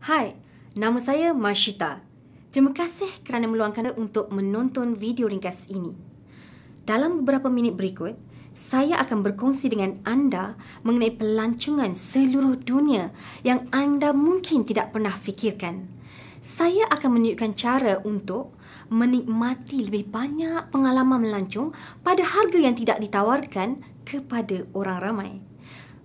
Hai, nama saya Marshita. Terima kasih kerana meluangkan untuk menonton video ringkas ini. Dalam beberapa minit berikut, saya akan berkongsi dengan anda mengenai pelancongan seluruh dunia yang anda mungkin tidak pernah fikirkan. Saya akan menunjukkan cara untuk menikmati lebih banyak pengalaman melancong pada harga yang tidak ditawarkan kepada orang ramai.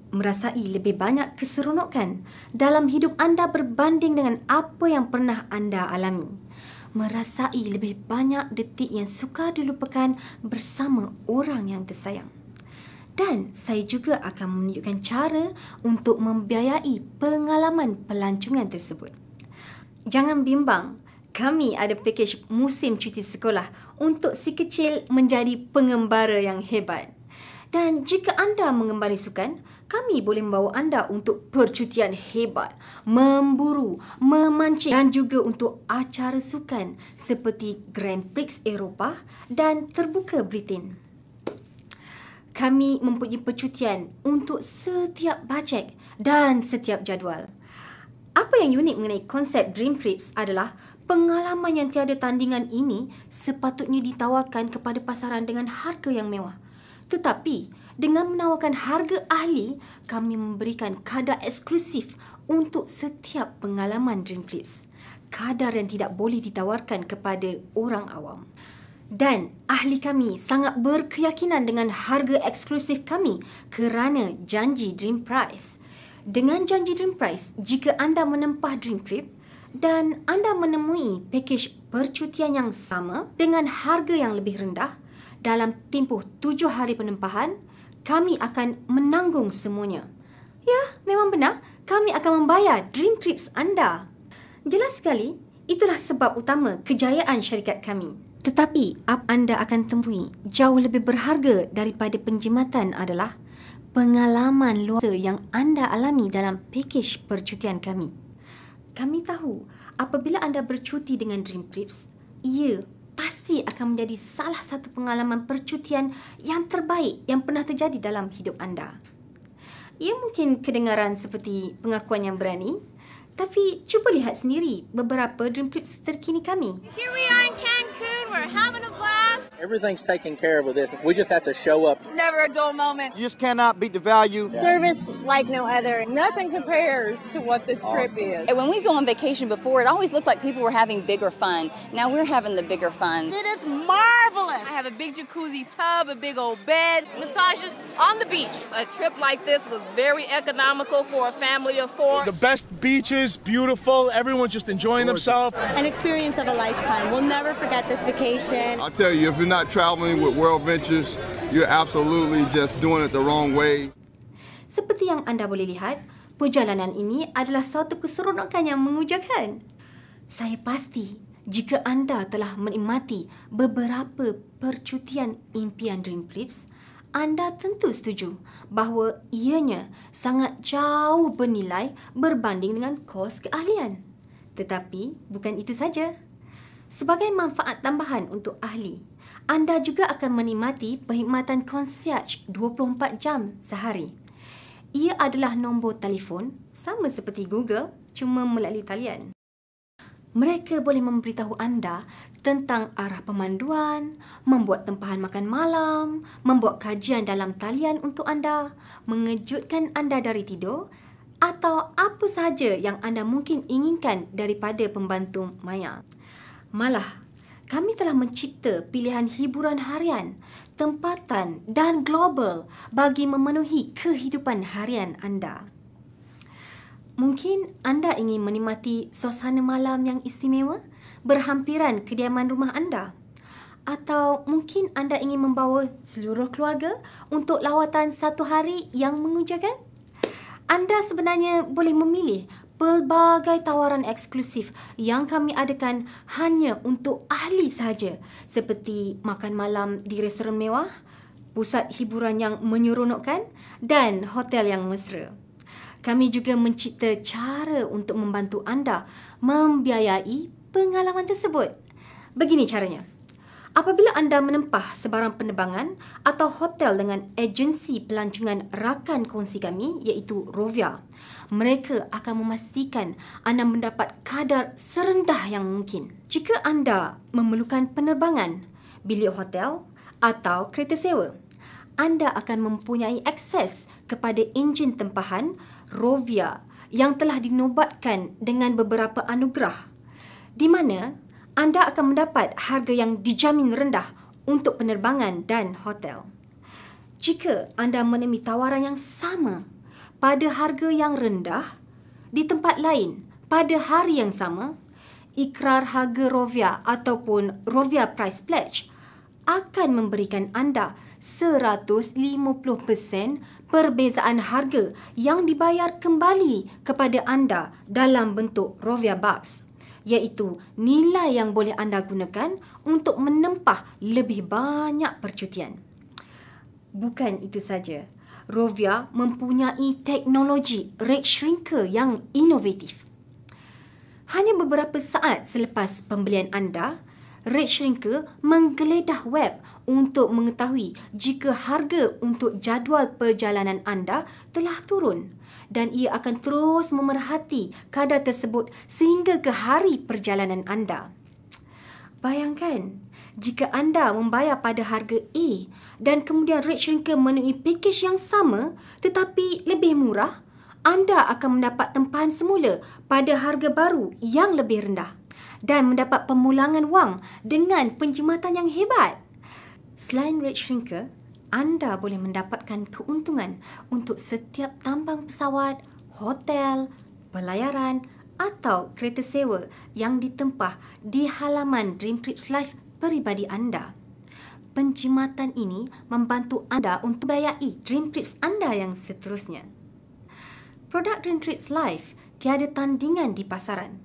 Merasai lebih banyak keseronokan dalam hidup anda berbanding dengan apa yang pernah anda alami. Merasai lebih banyak detik yang sukar dilupakan bersama orang yang tersayang. Dan saya juga akan menunjukkan cara untuk membiayai pengalaman pelancongan tersebut. Jangan bimbang, kami ada pakej musim cuti sekolah untuk si kecil menjadi pengembara yang hebat. Dan jika anda mengembari sukan, kami boleh membawa anda untuk percutian hebat, memburu, memancing dan juga untuk acara sukan seperti Grand Prix Eropah dan Terbuka Britain. Kami mempunyai percutian untuk setiap bajet dan setiap jadual. Apa yang unik mengenai konsep Dream Trips adalah pengalaman yang tiada tandingan ini sepatutnya ditawarkan kepada pasaran dengan harga yang mewah. Tetapi, dengan menawarkan harga ahli, kami memberikan kadar eksklusif untuk setiap pengalaman Dream Trips. Kadar yang tidak boleh ditawarkan kepada orang awam. Dan ahli kami sangat berkeyakinan dengan harga eksklusif kami kerana janji Dream Price. Dengan janji Dream Price, jika anda menempah Dream Trip dan anda menemui pakej percutian yang sama dengan harga yang lebih rendah, dalam tempoh 7 hari penempahan, kami akan menanggung semuanya. Ya, memang benar, kami akan membayar Dream Trips anda. Jelas sekali, itulah sebab utama kejayaan syarikat kami. Tetapi, apa anda akan temui jauh lebih berharga daripada penjimatan adalah pengalaman luar yang anda alami dalam pakej percutian kami. Kami tahu, apabila anda bercuti dengan Dream Trips, ia pasti akan menjadi salah satu pengalaman percutian yang terbaik yang pernah terjadi dalam hidup anda. Ia mungkin kedengaran seperti pengakuan yang berani, tapi cuba lihat sendiri beberapa Dream Trips terkini kami. Here we are in Cancun, we're having a blast. Everything's taken care of with this. We just have to show up. It's never a dull moment. You just cannot beat the value. Service like no other. Nothing compares to what this trip is. And when we go on vacation before, it always looked like people were having bigger fun. Now we're having the bigger fun. It is marvelous. I have a big jacuzzi tub, a big old bed, massages on the beach. A trip like this was very economical for a family of 4. The best beaches, beautiful, everyone's just enjoying themselves. An experience of a lifetime. We'll never forget this vacation. I'll tell you, if you're not traveling with World Ventures, you're absolutely just doing it the wrong way. Seperti yang anda boleh lihat, perjalanan ini adalah suatu keseronokan yang mengujakan. Saya pasti jika anda telah menikmati beberapa percutian impian Dream Trips, anda tentu setuju bahawa ianya sangat jauh bernilai berbanding dengan kos keahlian. Tetapi bukan itu saja. Sebagai manfaat tambahan untuk ahli, anda juga akan menikmati perkhidmatan concierge 24 jam sehari. Ia adalah nombor telefon sama seperti Google, cuma melalui talian. Mereka boleh memberitahu anda tentang arah pemanduan, membuat tempahan makan malam, membuat kajian dalam talian untuk anda, mengejutkan anda dari tidur atau apa sahaja yang anda mungkin inginkan daripada pembantu maya. Malah, kami telah mencipta pilihan hiburan harian, tempatan dan global bagi memenuhi kehidupan harian anda. Mungkin anda ingin menikmati suasana malam yang istimewa berhampiran kediaman rumah anda. Atau mungkin anda ingin membawa seluruh keluarga untuk lawatan 1 hari yang mengujakan. Anda sebenarnya boleh memilih pelbagai tawaran eksklusif yang kami adakan hanya untuk ahli sahaja, seperti makan malam di restoran mewah, pusat hiburan yang menyeronokkan dan hotel yang mesra. Kami juga mencipta cara untuk membantu anda membiayai pengalaman tersebut. Begini caranya. Apabila anda menempah sebarang penerbangan atau hotel dengan agensi pelancongan rakan kongsi kami iaitu Rovia, mereka akan memastikan anda mendapat kadar serendah yang mungkin. Jika anda memerlukan penerbangan, bilik hotel atau kereta sewa, anda akan mempunyai akses kepada enjin tempahan Rovia yang telah dinobatkan dengan beberapa anugerah, di mana anda akan mendapat harga yang dijamin rendah untuk penerbangan dan hotel. Jika anda menemui tawaran yang sama pada harga yang rendah di tempat lain pada hari yang sama, ikrar harga Rovia ataupun Rovia Price Pledge akan memberikan anda 150% perbezaan harga yang dibayar kembali kepada anda dalam bentuk Rovia Bucks, iaitu nilai yang boleh anda gunakan untuk menempah lebih banyak percutian. Bukan itu saja, Rovia mempunyai teknologi rate shrinker yang inovatif. Hanya beberapa saat selepas pembelian anda, rate shrinker menggeledah web untuk mengetahui jika harga untuk jadual perjalanan anda telah turun, dan ia akan terus memerhati kadar tersebut sehingga ke hari perjalanan anda. Bayangkan, jika anda membayar pada harga A dan kemudian rate shrinker menemui package yang sama tetapi lebih murah, anda akan mendapat tempahan semula pada harga baru yang lebih rendah dan mendapat pemulangan wang dengan penjimatan yang hebat. Selain rate shrinker, anda boleh mendapatkan keuntungan untuk setiap tambang pesawat, hotel, pelayaran atau kereta sewa yang ditempah di halaman Dream Trips Live peribadi anda. Penjimatan ini membantu anda untuk bayari Dream Trips anda yang seterusnya. Produk Dream Trips Live tiada tandingan di pasaran.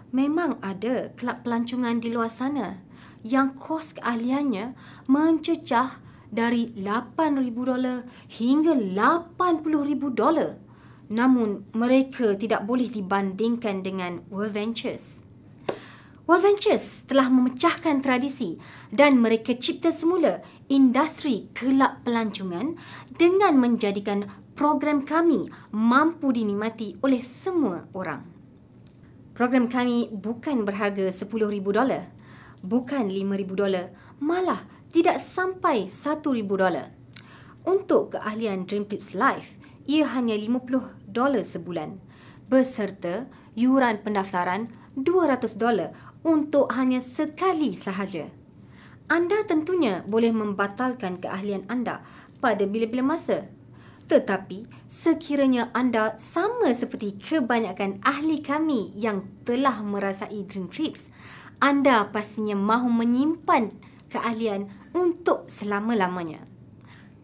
Memang ada kelab pelancongan di luar sana yang kos keahliannya mencecah dari $8,000 hingga $80,000. Namun, mereka tidak boleh dibandingkan dengan World Ventures. World Ventures telah memecahkan tradisi dan mereka cipta semula industri kelab pelancongan dengan menjadikan program kami mampu dinikmati oleh semua orang. Program kami bukan berharga $10,000, bukan $5,000, malah tidak sampai $1,000. Untuk keahlian Dream Trips Live, ia hanya $50 sebulan, beserta yuran pendaftaran $200 untuk hanya sekali sahaja. Anda tentunya boleh membatalkan keahlian anda pada bila-bila masa. Tetapi, sekiranya anda sama seperti kebanyakan ahli kami yang telah merasai Dream Trips, anda pastinya mahu menyimpan keahlian untuk selama-lamanya.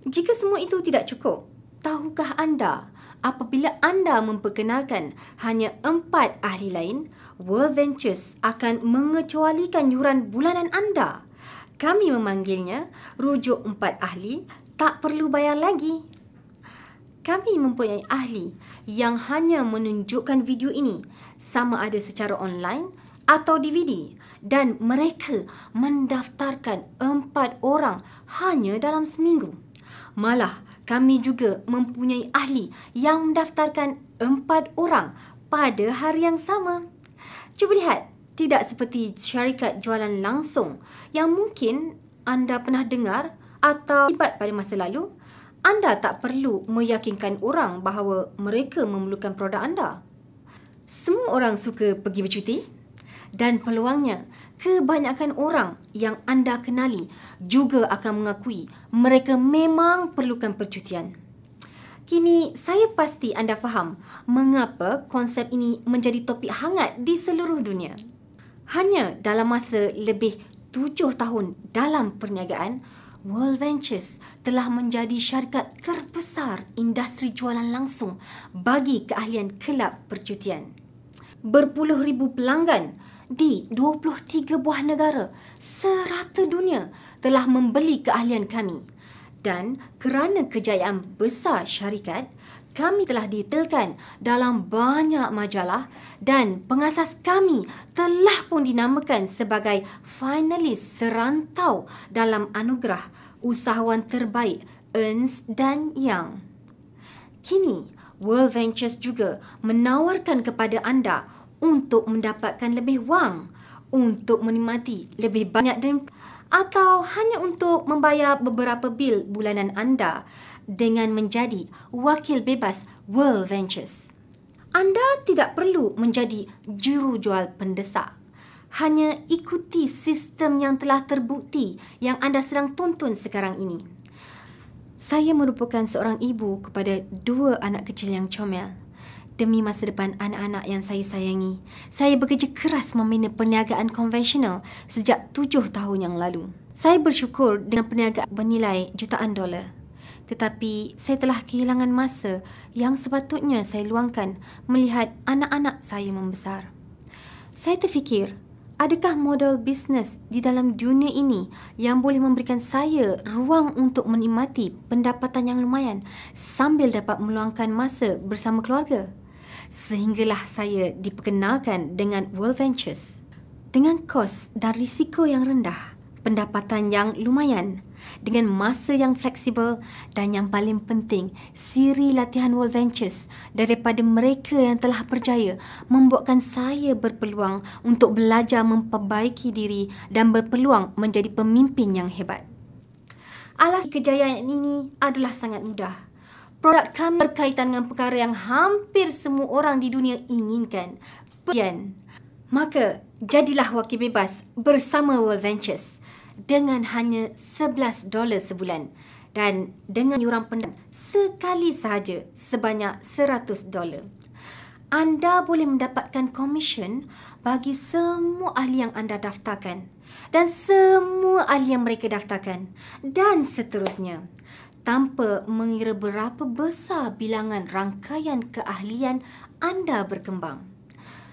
Jika semua itu tidak cukup, tahukah anda apabila anda memperkenalkan hanya 4 ahli lain, World Ventures akan mengecualikan yuran bulanan anda? Kami memanggilnya rujuk 4 ahli, tak perlu bayar lagi. Kami mempunyai ahli yang hanya menunjukkan video ini sama ada secara online atau DVD, dan mereka mendaftarkan 4 orang hanya dalam seminggu. Malah, kami juga mempunyai ahli yang mendaftarkan 4 orang pada hari yang sama. Cuba lihat, tidak seperti syarikat jualan langsung yang mungkin anda pernah dengar atau terlibat pada masa lalu. Anda tak perlu meyakinkan orang bahawa mereka memerlukan produk anda. Semua orang suka pergi bercuti, dan peluangnya kebanyakan orang yang anda kenali juga akan mengakui mereka memang perlukan percutian. Kini saya pasti anda faham mengapa konsep ini menjadi topik hangat di seluruh dunia. Hanya dalam masa lebih 7 tahun dalam perniagaan, World Ventures telah menjadi syarikat terbesar industri jualan langsung bagi keahlian kelab percutian. Berpuluh ribu pelanggan di 23 buah negara serata dunia telah membeli keahlian kami. Dan kerana kejayaan besar syarikat, kami telah ditailkan dalam banyak majalah dan pengasas kami telah pun dinamakan sebagai finalis serantau dalam anugerah usahawan terbaik Ernst & Young. Kini, World Ventures juga menawarkan kepada anda untuk mendapatkan lebih wang, untuk menikmati lebih banyak dan atau hanya untuk membayar beberapa bil bulanan anda dengan menjadi wakil bebas World Ventures. Anda tidak perlu menjadi jurujual pendesak. Hanya ikuti sistem yang telah terbukti yang anda sedang tonton sekarang ini. Saya merupakan seorang ibu kepada 2 anak kecil yang comel. Demi masa depan anak-anak yang saya sayangi, saya bekerja keras membina perniagaan konvensional sejak 7 tahun yang lalu. Saya bersyukur dengan perniagaan bernilai jutaan dolar. Tetapi saya telah kehilangan masa yang sepatutnya saya luangkan melihat anak-anak saya membesar. Saya terfikir, adakah model bisnes di dalam dunia ini yang boleh memberikan saya ruang untuk menikmati pendapatan yang lumayan sambil dapat meluangkan masa bersama keluarga? Sehinggalah saya diperkenalkan dengan World Ventures. Dengan kos dan risiko yang rendah, pendapatan yang lumayan, dengan masa yang fleksibel dan yang paling penting, siri latihan World Ventures daripada mereka yang telah berjaya membuatkan saya berpeluang untuk belajar memperbaiki diri dan berpeluang menjadi pemimpin yang hebat. Alas kejayaan ini adalah sangat mudah. Produk kami berkaitan dengan perkara yang hampir semua orang di dunia inginkan. Maka, jadilah wakil bebas bersama World Ventures dengan hanya $11 sebulan dan dengan yuran pendapatan sekali sahaja sebanyak $100. Anda boleh mendapatkan komisen bagi semua ahli yang anda daftarkan dan semua ahli yang mereka daftarkan dan seterusnya, tanpa mengira berapa besar bilangan rangkaian keahlian anda berkembang.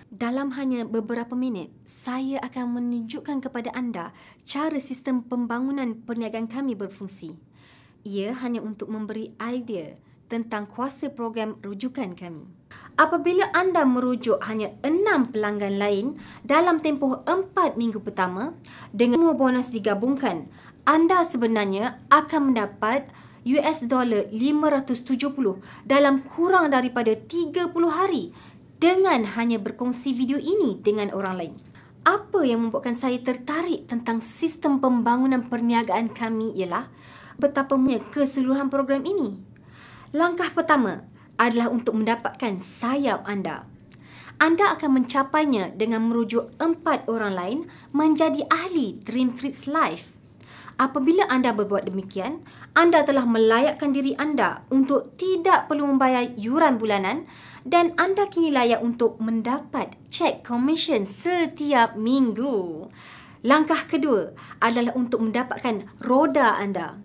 Dalam hanya beberapa minit, saya akan menunjukkan kepada anda cara sistem pembangunan perniagaan kami berfungsi. Ia hanya untuk memberi idea tentang kuasa program rujukan kami. Apabila anda merujuk hanya 6 pelanggan lain dalam tempoh 4 minggu pertama, dengan semua bonus digabungkan, anda sebenarnya akan mendapat $570 dalam kurang daripada 30 hari dengan hanya berkongsi video ini dengan orang lain. Apa yang membuatkan saya tertarik tentang sistem pembangunan perniagaan kami ialah betapa keseluruhan program ini. Langkah pertama adalah untuk mendapatkan sayap anda. Anda akan mencapainya dengan merujuk 4 orang lain menjadi ahli Dream Trips Live. Apabila anda berbuat demikian, anda telah melayakkan diri anda untuk tidak perlu membayar yuran bulanan dan anda kini layak untuk mendapat cek komisen setiap minggu. Langkah kedua adalah untuk mendapatkan roda anda.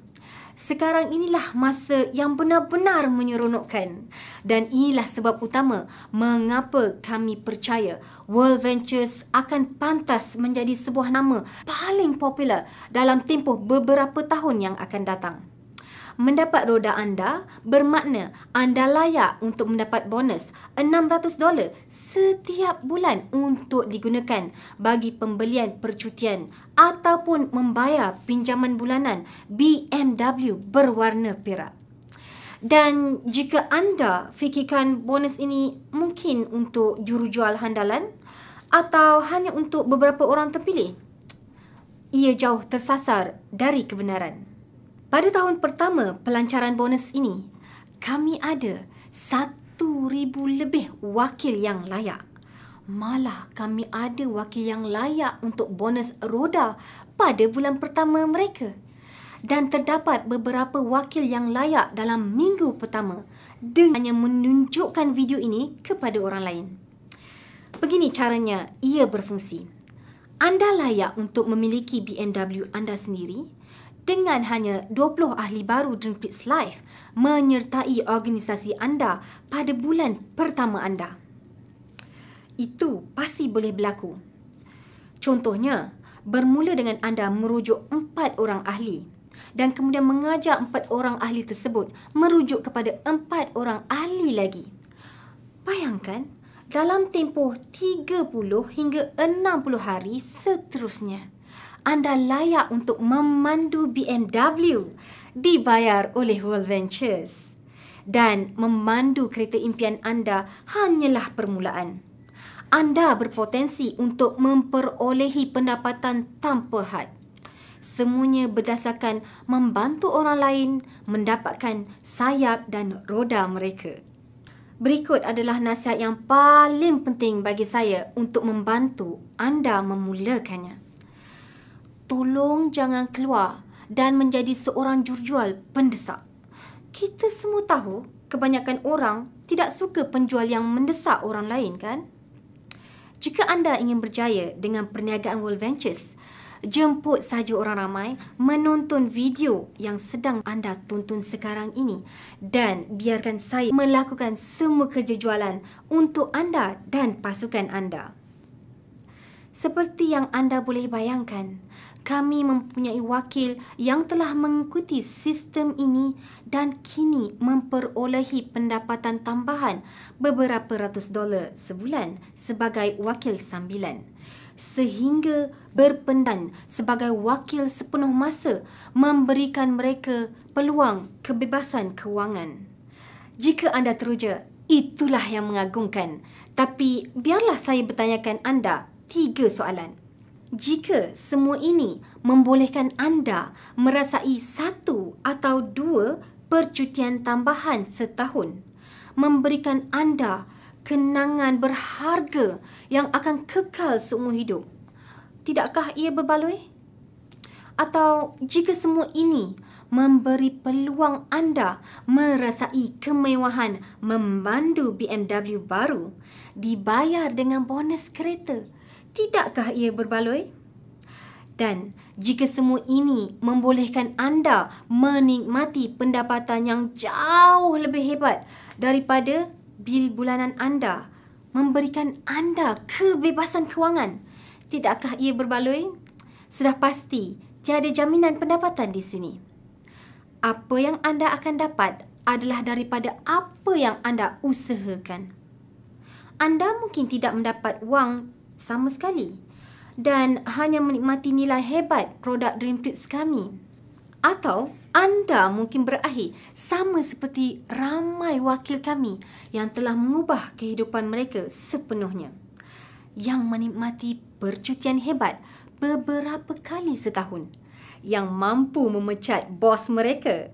Sekarang inilah masa yang benar-benar menyeronokkan dan inilah sebab utama mengapa kami percaya World Ventures akan pantas menjadi sebuah nama paling popular dalam tempoh beberapa tahun yang akan datang. Mendapat roda anda bermakna anda layak untuk mendapat bonus $600 setiap bulan untuk digunakan bagi pembelian percutian ataupun membayar pinjaman bulanan BMW berwarna perak. Dan jika anda fikirkan bonus ini mungkin untuk jurujual handalan atau hanya untuk beberapa orang terpilih, ia jauh tersasar dari kebenaran. Pada tahun pertama pelancaran bonus ini, kami ada 1,000 lebih wakil yang layak. Malah kami ada wakil yang layak untuk bonus roda pada bulan pertama mereka. Dan terdapat beberapa wakil yang layak dalam minggu pertama dengan hanya menunjukkan video ini kepada orang lain. Begini caranya ia berfungsi. Anda layak untuk memiliki BMW anda sendiri dengan hanya 20 ahli baru Dream Trips Live menyertai organisasi anda pada bulan pertama anda. Itu pasti boleh berlaku. Contohnya, bermula dengan anda merujuk 4 orang ahli. dan kemudian mengajak 4 orang ahli tersebut merujuk kepada 4 orang ahli lagi. Bayangkan, dalam tempoh 30 hingga 60 hari seterusnya, anda layak untuk memandu BMW dibayar oleh World Ventures. Dan memandu kereta impian anda hanyalah permulaan. Anda berpotensi untuk memperolehi pendapatan tanpa had. Semuanya berdasarkan membantu orang lain mendapatkan sayap dan roda mereka. Berikut adalah nasihat yang paling penting bagi saya untuk membantu anda memulakannya. Tolong jangan keluar dan menjadi seorang jurujual pendesak. Kita semua tahu kebanyakan orang tidak suka penjual yang mendesak orang lain, kan? Jika anda ingin berjaya dengan perniagaan World Ventures, jemput saja orang ramai menonton video yang sedang anda tonton sekarang ini dan biarkan saya melakukan semua kerja jualan untuk anda dan pasukan anda. Seperti yang anda boleh bayangkan, kami mempunyai wakil yang telah mengikuti sistem ini dan kini memperolehi pendapatan tambahan beberapa ratus dolar sebulan sebagai wakil sambilan. Sehingga berpendan sebagai wakil sepenuh masa memberikan mereka peluang kebebasan kewangan. Jika anda teruja, itulah yang mengagumkan. Tapi biarlah saya bertanyakan anda 3 soalan. Jika semua ini membolehkan anda merasai 1 atau 2 percutian tambahan setahun, memberikan anda kenangan berharga yang akan kekal seumur hidup, tidakkah ia berbaloi? Atau jika semua ini memberi peluang anda merasai kemewahan memandu BMW baru, dibayar dengan bonus kereta, tidakkah ia berbaloi? Dan jika semua ini membolehkan anda menikmati pendapatan yang jauh lebih hebat daripada bil bulanan anda, memberikan anda kebebasan kewangan, tidakkah ia berbaloi? Sudah pasti tiada jaminan pendapatan di sini. Apa yang anda akan dapat adalah daripada apa yang anda usahakan. Anda mungkin tidak mendapat wang sama sekali dan hanya menikmati nilai hebat produk Dream Trips kami. Atau anda mungkin berakhir sama seperti ramai wakil kami yang telah mengubah kehidupan mereka sepenuhnya, yang menikmati percutian hebat beberapa kali setahun, yang mampu memecat bos mereka,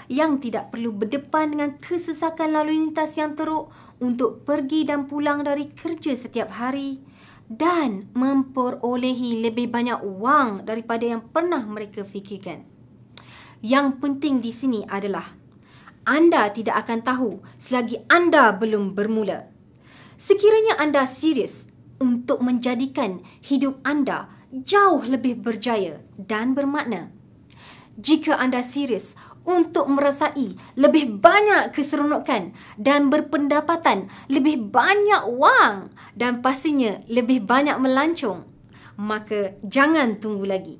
yang tidak perlu berdepan dengan kesesakan lalu lintas yang teruk untuk pergi dan pulang dari kerja setiap hari, dan memperolehi lebih banyak wang daripada yang pernah mereka fikirkan. Yang penting di sini adalah anda tidak akan tahu selagi anda belum bermula. Sekiranya anda serius untuk menjadikan hidup anda jauh lebih berjaya dan bermakna, jika anda serius untuk merasai lebih banyak keseronokan dan berpendapatan lebih banyak wang dan pastinya lebih banyak melancong, maka jangan tunggu lagi.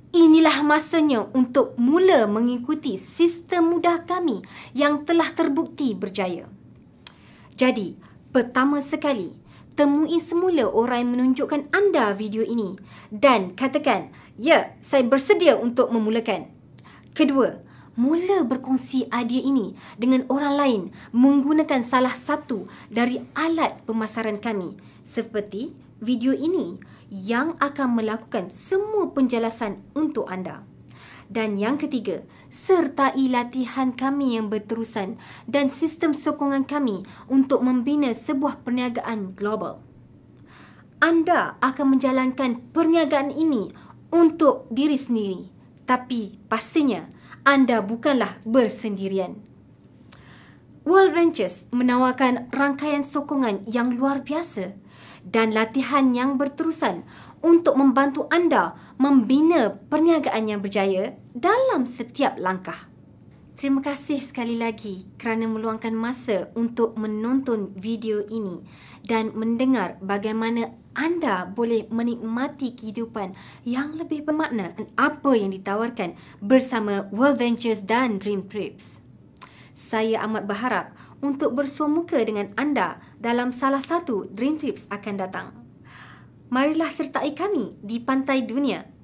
Inilah masanya untuk mula mengikuti sistem mudah kami yang telah terbukti berjaya. Jadi, pertama sekali, temui semula orang yang menunjukkan anda video ini dan katakan, ya, saya bersedia untuk memulakan. Kedua, mula berkongsi idea ini dengan orang lain menggunakan salah satu dari alat pemasaran kami seperti video ini yang akan melakukan semua penjelasan untuk anda. Dan yang ketiga, sertai latihan kami yang berterusan dan sistem sokongan kami untuk membina sebuah perniagaan global. Anda akan menjalankan perniagaan ini untuk diri sendiri, tapi pastinya anda bukanlah bersendirian. World Ventures menawarkan rangkaian sokongan yang luar biasa dan latihan yang berterusan untuk membantu anda membina perniagaan yang berjaya dalam setiap langkah. Terima kasih sekali lagi kerana meluangkan masa untuk menonton video ini dan mendengar bagaimana anda boleh menikmati kehidupan yang lebih bermakna dan apa yang ditawarkan bersama World Ventures dan Dream Trips. Saya amat berharap untuk bersua muka dengan anda dalam salah satu Dream Trips akan datang. Marilah sertai kami di Pantai Dunia